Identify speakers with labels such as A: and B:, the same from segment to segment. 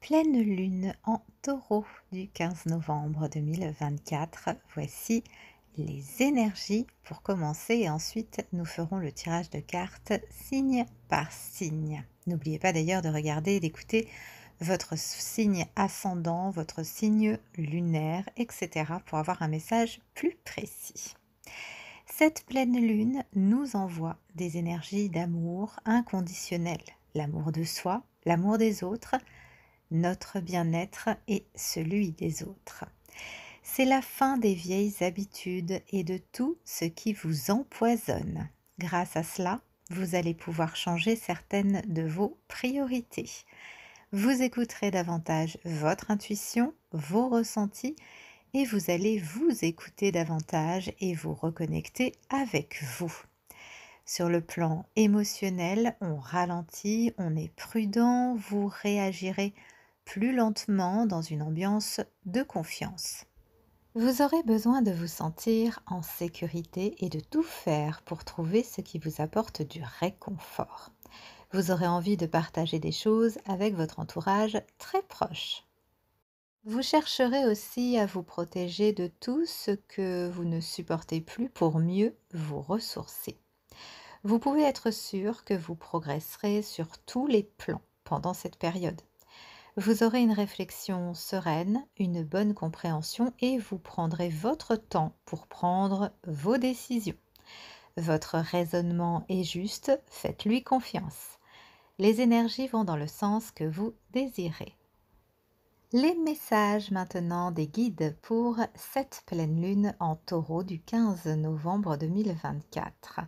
A: Pleine lune en taureau du 15 novembre 2024. Voici les énergies pour commencer et ensuite nous ferons le tirage de cartes signe par signe. N'oubliez pas d'ailleurs de regarder et d'écouter votre signe ascendant, votre signe lunaire, etc. pour avoir un message plus précis. Cette pleine lune nous envoie des énergies d'amour inconditionnel, l'amour de soi, l'amour des autres, notre bien-être et celui des autres. C'est la fin des vieilles habitudes et de tout ce qui vous empoisonne. Grâce à cela, vous allez pouvoir changer certaines de vos priorités. Vous écouterez davantage votre intuition, vos ressentis, et vous allez vous écouter davantage et vous reconnecter avec vous. Sur le plan émotionnel, on ralentit, on est prudent, vous réagirez plus lentement dans une ambiance de confiance. Vous aurez besoin de vous sentir en sécurité et de tout faire pour trouver ce qui vous apporte du réconfort. Vous aurez envie de partager des choses avec votre entourage très proche. Vous chercherez aussi à vous protéger de tout ce que vous ne supportez plus pour mieux vous ressourcer. Vous pouvez être sûr que vous progresserez sur tous les plans pendant cette période. Vous aurez une réflexion sereine, une bonne compréhension et vous prendrez votre temps pour prendre vos décisions. Votre raisonnement est juste, faites-lui confiance. Les énergies vont dans le sens que vous désirez. Les messages maintenant des guides pour cette pleine lune en taureau du 15 novembre 2024.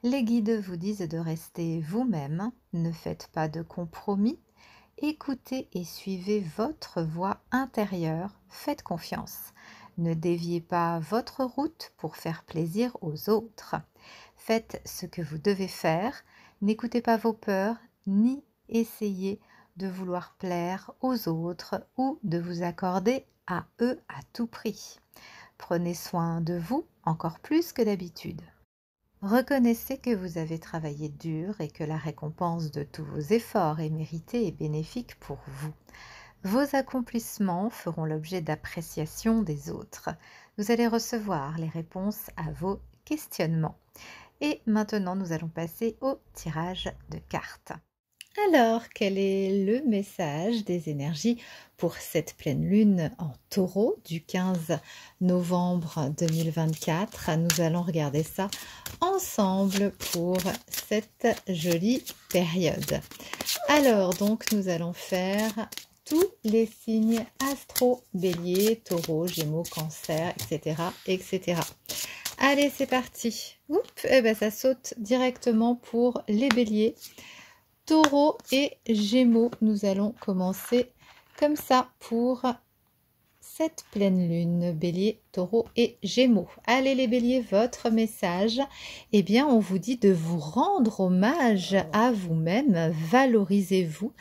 A: Les guides vous disent de rester vous-même, ne faites pas de compromis, écoutez et suivez votre voix intérieure, faites confiance. Ne déviez pas votre route pour faire plaisir aux autres. Faites ce que vous devez faire, n'écoutez pas vos peurs, ni essayez de vouloir plaire aux autres ou de vous accorder à eux à tout prix. Prenez soin de vous encore plus que d'habitude. Reconnaissez que vous avez travaillé dur et que la récompense de tous vos efforts est méritée et bénéfique pour vous. Vos accomplissements feront l'objet d'appréciation des autres. Vous allez recevoir les réponses à vos questionnements. Et maintenant, nous allons passer au tirage de cartes. Alors, quel est le message des énergies pour cette pleine lune en taureau du 15 novembre 2024? Nous allons regarder ça ensemble pour cette jolie période. Alors, donc, nous allons faire tous les signes astro, bélier, taureau, gémeaux, cancer, etc., etc. Allez, c'est parti. Oups, et ben, ça saute directement pour les béliers. Taureau et Gémeaux, nous allons commencer comme ça pour cette pleine lune, Bélier, Taureau et Gémeaux. Allez les Béliers, votre message, eh bien on vous dit de vous rendre hommage à vous-même, valorisez-vous,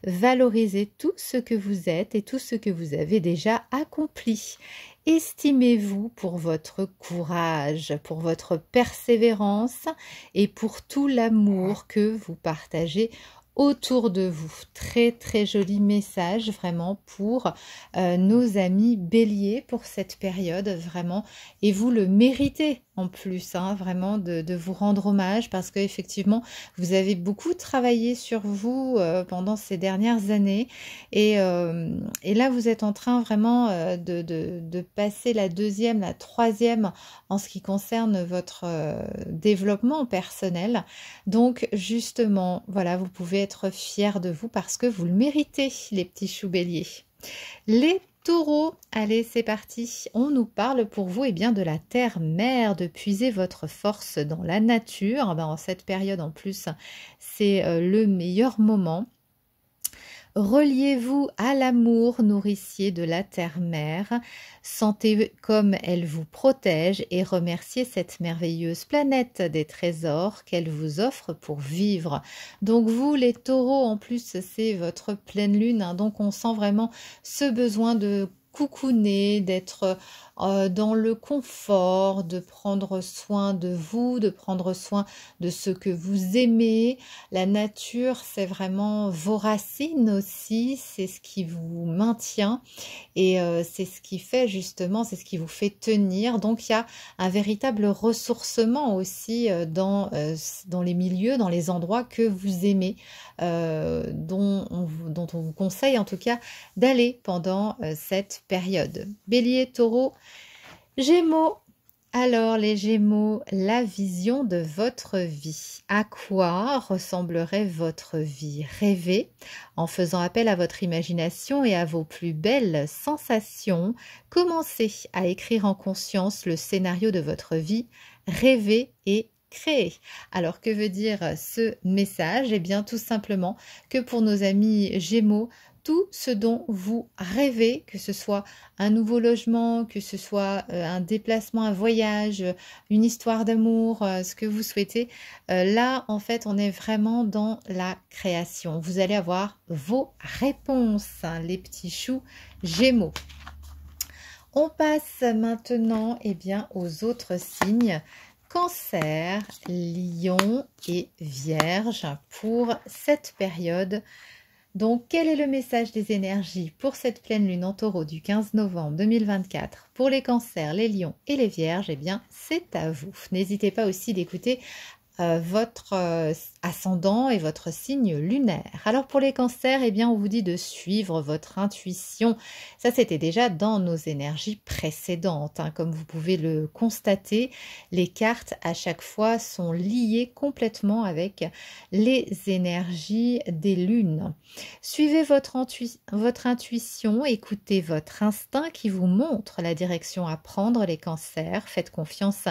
A: valorisez tout ce que vous êtes et tout ce que vous avez déjà accompli. Estimez-vous pour votre courage, pour votre persévérance et pour tout l'amour que vous partagez autour de vous. Très très joli message vraiment pour nos amis béliers pour cette période vraiment, et vous le méritez en plus, hein, vraiment de vous rendre hommage parce que effectivement vous avez beaucoup travaillé sur vous pendant ces dernières années et là vous êtes en train vraiment de passer la deuxième, la troisième en ce qui concerne votre développement personnel. Donc justement voilà, vous pouvez être fiers de vous parce que vous le méritez les petits choux béliers. Les taureaux, allez c'est parti, on nous parle pour vous eh bien, de la terre-mère, de puiser votre force dans la nature. Ben, en cette période en plus c'est le meilleur moment. Reliez-vous à l'amour nourricier de la terre-mère, sentez comme elle vous protège et remerciez cette merveilleuse planète des trésors qu'elle vous offre pour vivre. Donc vous les taureaux, en plus c'est votre pleine lune, hein, donc on sent vraiment ce besoin de coucouner, d'être dans le confort, de prendre soin de vous, de prendre soin de ce que vous aimez. La nature, c'est vraiment vos racines aussi, c'est ce qui vous maintient et c'est ce qui fait justement, c'est ce qui vous fait tenir. Donc il y a un véritable ressourcement aussi dans les milieux, dans les endroits que vous aimez, dont on vous conseille en tout cas d'aller pendant cette période. Bélier, Taureau, Gémeaux. Alors les Gémeaux, la vision de votre vie. À quoi ressemblerait votre vie? Rêvez en faisant appel à votre imagination et à vos plus belles sensations. Commencez à écrire en conscience le scénario de votre vie. Rêvez et créez. Alors que veut dire ce message? Eh bien tout simplement que pour nos amis Gémeaux, tout ce dont vous rêvez, que ce soit un nouveau logement, que ce soit un déplacement, un voyage, une histoire d'amour, ce que vous souhaitez, là, en fait, on est vraiment dans la création. Vous allez avoir vos réponses, hein, les petits choux Gémeaux. On passe maintenant bien, aux autres signes. Cancer, Lion et Vierge pour cette période. Donc, quel est le message des énergies pour cette pleine lune en taureau du 15 novembre 2024 pour les cancers, les lions et les vierges? Eh bien, c'est à vous. N'hésitez pas aussi d'écouter votre ascendant et votre signe lunaire. Alors pour les cancers, eh bien on vous dit de suivre votre intuition. Ça c'était déjà dans nos énergies précédentes, hein. Comme vous pouvez le constater, les cartes à chaque fois sont liées complètement avec les énergies des lunes. Suivez votre intuition, écoutez votre instinct qui vous montre la direction à prendre, les cancers. Faites confiance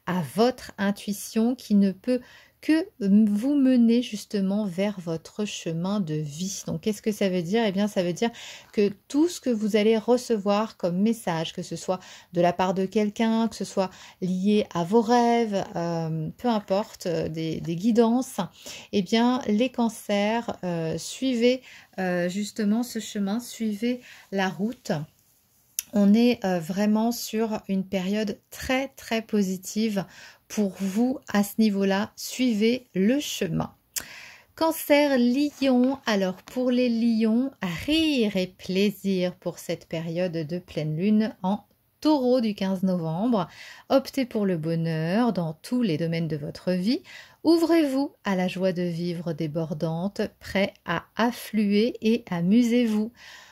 A: à votre intuition qui ne peut que vous mener justement vers votre chemin de vie. Donc, qu'est-ce que ça veut dire? Eh bien, ça veut dire que tout ce que vous allez recevoir comme message, que ce soit de la part de quelqu'un, que ce soit lié à vos rêves, peu importe, des guidances, eh bien, les cancers, suivez justement ce chemin, suivez la route. On est vraiment sur une période très très positive pour vous à ce niveau-là. Suivez le chemin. Cancer, Lion. Alors pour les lions, rire et plaisir pour cette période de pleine lune en taureau du 15 novembre. Optez pour le bonheur dans tous les domaines de votre vie. Ouvrez-vous à la joie de vivre débordante, prêt à affluer et amusez-vous.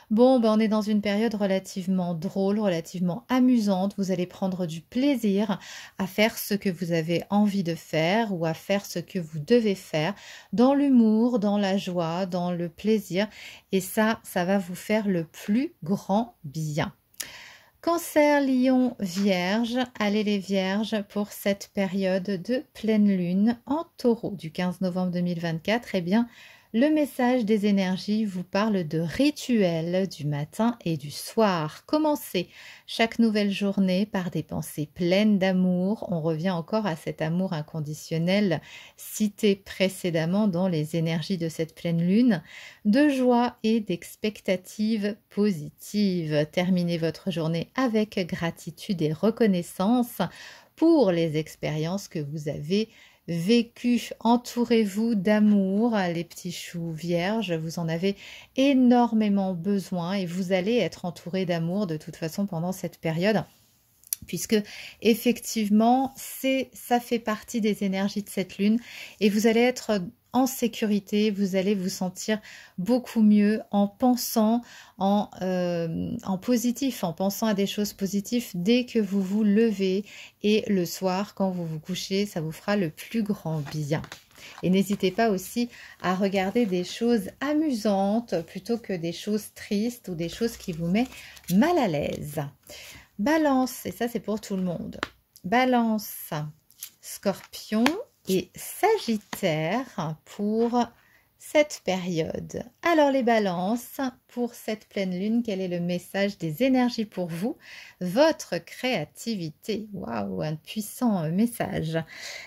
A: Bon, on est dans une période relativement drôle, relativement amusante. Vous allez prendre du plaisir à faire ce que vous avez envie de faire ou à faire ce que vous devez faire dans l'humour, dans la joie, dans le plaisir. Et ça va vous faire le plus grand bien. Cancer, Lion, Vierge. Allez les Vierges pour cette période de pleine lune en taureau du 15 novembre 2024. Eh bien, le message des énergies vous parle de rituels du matin et du soir. Commencez chaque nouvelle journée par des pensées pleines d'amour. On revient encore à cet amour inconditionnel cité précédemment dans les énergies de cette pleine lune, de joie et d'expectatives positives. Terminez votre journée avec gratitude et reconnaissance pour les expériences que vous avez vécu. Entourez-vous d'amour, les petits choux vierges, vous en avez énormément besoin et vous allez être entouré d'amour de toute façon pendant cette période, puisque effectivement ça fait partie des énergies de cette lune et vous allez être en sécurité, vous allez vous sentir beaucoup mieux en pensant en positif, en pensant à des choses positives dès que vous vous levez et le soir quand vous vous couchez, ça vous fera le plus grand bien. Et n'hésitez pas aussi à regarder des choses amusantes plutôt que des choses tristes ou des choses qui vous mettent mal à l'aise. Balance, et ça c'est pour tout le monde. Balance, Scorpion et Sagittaire pour cette période. Alors les balances, pour cette pleine lune, quel est le message des énergies pour vous? Votre créativité. Waouh, un puissant message.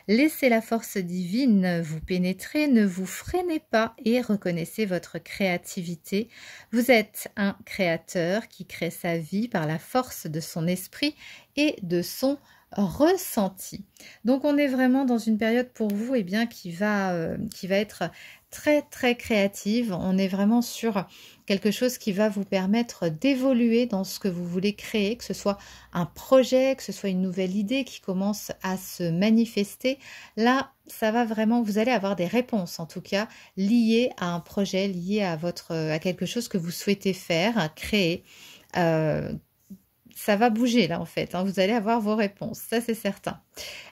A: Laissez la force divine vous pénétrer, ne vous freinez pas et reconnaissez votre créativité. Vous êtes un créateur qui crée sa vie par la force de son esprit et de son ressenti. Donc on est vraiment dans une période pour vous qui va être très très créative. On est vraiment sur quelque chose qui va vous permettre d'évoluer dans ce que vous voulez créer, que ce soit un projet, que ce soit une nouvelle idée qui commence à se manifester. Là, ça va vraiment, vous allez avoir des réponses en tout cas liées à un projet, liées à quelque chose que vous souhaitez faire, créer. Ça va bouger là en fait, hein. Vous allez avoir vos réponses, ça c'est certain.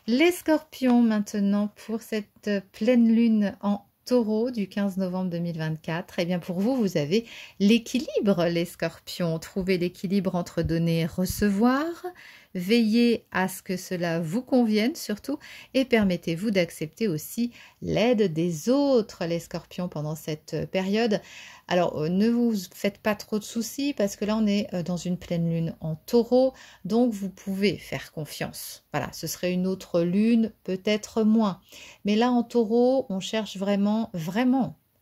A: Les scorpions maintenant pour cette pleine lune en Taureau du 15 novembre 2024. Eh bien pour vous, vous avez l'équilibre les scorpions. Trouvez l'équilibre entre donner et recevoir. Veillez à ce que cela vous convienne surtout et permettez-vous d'accepter aussi l'aide des autres les scorpions pendant cette période. Alors ne vous faites pas trop de soucis parce que là on est dans une pleine lune en Taureau, donc vous pouvez faire confiance. Voilà, ce serait une autre lune, peut-être moins. Mais là en Taureau, on cherche vraiment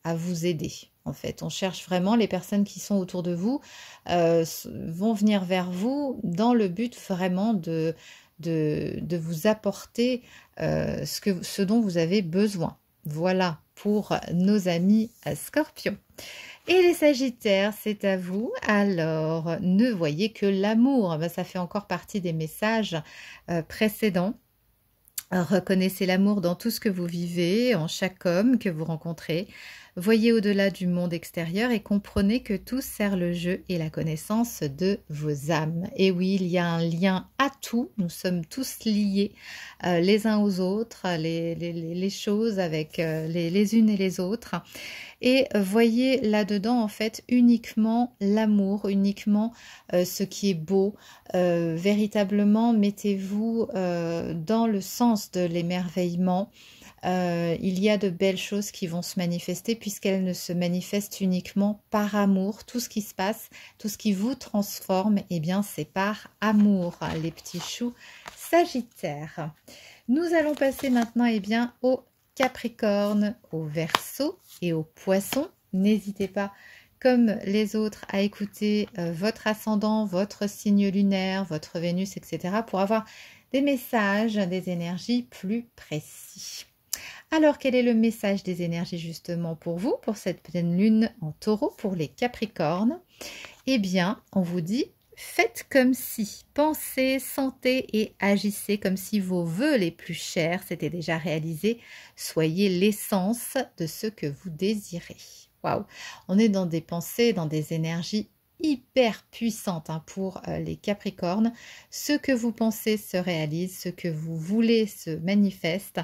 A: à vous aider. En fait, on cherche vraiment les personnes qui sont autour de vous, vont venir vers vous dans le but vraiment de vous apporter ce dont vous avez besoin. Voilà pour nos amis Scorpions. Et les Sagittaires, c'est à vous. Alors, ne voyez que l'amour. Ça fait encore partie des messages précédents. Reconnaissez l'amour dans tout ce que vous vivez, en chaque homme que vous rencontrez. Voyez au-delà du monde extérieur et comprenez que tout sert le jeu et la connaissance de vos âmes. Et oui, il y a un lien à tout. Nous sommes tous liés les uns aux autres, les choses avec les unes et les autres. Et voyez là-dedans en fait uniquement l'amour, uniquement ce qui est beau. Véritablement, mettez-vous dans le sens de l'émerveillement. Il y a de belles choses qui vont se manifester puisqu'elles ne se manifestent uniquement par amour. Tout ce qui se passe, tout ce qui vous transforme, eh bien c'est par amour, les petits choux Sagittaires. Nous allons passer maintenant au Capricorne, au Verseau et au Poisson. N'hésitez pas, comme les autres, à écouter votre ascendant, votre signe lunaire, votre Vénus, etc. pour avoir des messages, des énergies plus précis. Alors, quel est le message des énergies justement pour vous, pour cette pleine lune en Taureau, pour les Capricornes? Eh bien, on vous dit, faites comme si, pensez, sentez et agissez comme si vos vœux les plus chers s'étaient déjà réalisés. Soyez l'essence de ce que vous désirez. Waouh! On est dans des pensées, dans des énergies hyper puissante pour les Capricornes. Ce que vous pensez se réalise, ce que vous voulez se manifeste.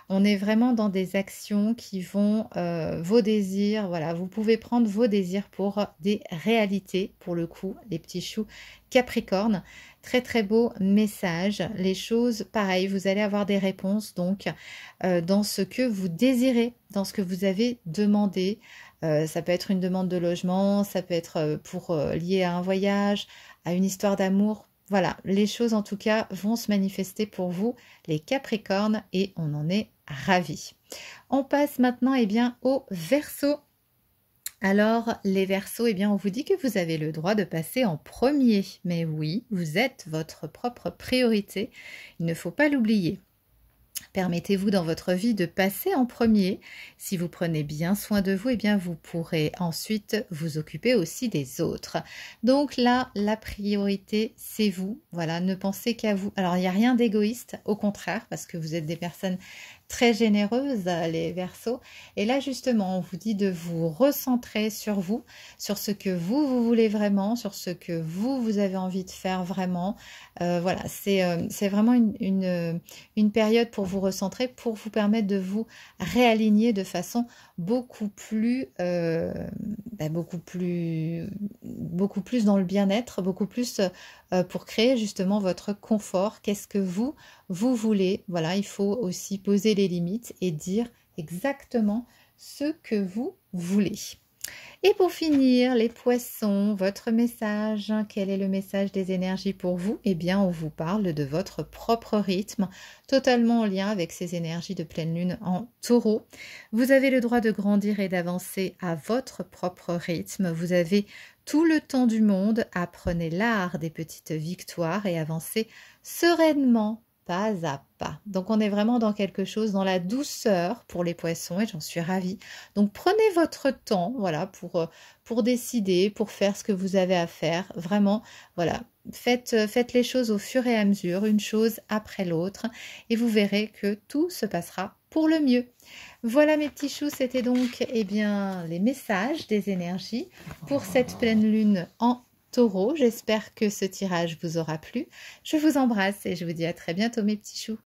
A: On est vraiment dans des actions qui vont, vos désirs, voilà, vous pouvez prendre vos désirs pour des réalités, pour le coup, les petits choux Capricorne. Très très beau message. Les choses, pareil, vous allez avoir des réponses donc dans ce que vous désirez, dans ce que vous avez demandé. Ça peut être une demande de logement, ça peut être lié à un voyage, à une histoire d'amour. Voilà, les choses en tout cas vont se manifester pour vous, les Capricornes, et on en est ravis. On passe maintenant au Verseau. Alors, les Verseaux, on vous dit que vous avez le droit de passer en premier. Mais oui, vous êtes votre propre priorité. Il ne faut pas l'oublier. Permettez-vous dans votre vie de passer en premier. Si vous prenez bien soin de vous, vous pourrez ensuite vous occuper aussi des autres. Donc là, la priorité, c'est vous. Voilà, ne pensez qu'à vous. Alors, il n'y a rien d'égoïste, au contraire, parce que vous êtes des personnes très généreuses, les Verseaux. Et là, justement, on vous dit de vous recentrer sur vous, sur ce que vous voulez vraiment, sur ce que vous avez envie de faire vraiment. Voilà, c'est vraiment une période pour vous recentrer, pour vous permettre de vous réaligner de façon beaucoup plus dans le bien-être, beaucoup plus pour créer justement votre confort. Qu'est-ce que vous voulez? Voilà, il faut aussi poser les limites et dire exactement ce que vous voulez. Et pour finir, les poissons, votre message, quel est le message des énergies pour vous? Eh bien, on vous parle de votre propre rythme, totalement en lien avec ces énergies de pleine lune en taureau. Vous avez le droit de grandir et d'avancer à votre propre rythme. Vous avez tout le temps du monde. Apprenez l'art des petites victoires et avancez sereinement, pas à pas. Donc on est vraiment dans quelque chose, dans la douceur pour les poissons et j'en suis ravie. Donc prenez votre temps, voilà, pour décider, pour faire ce que vous avez à faire. Vraiment, voilà, faites les choses au fur et à mesure, une chose après l'autre et vous verrez que tout se passera pour le mieux. Voilà mes petits choux, c'était donc eh bien, les messages des énergies pour cette pleine lune en Taureau. J'espère que ce tirage vous aura plu. Je vous embrasse et je vous dis à très bientôt mes petits choux.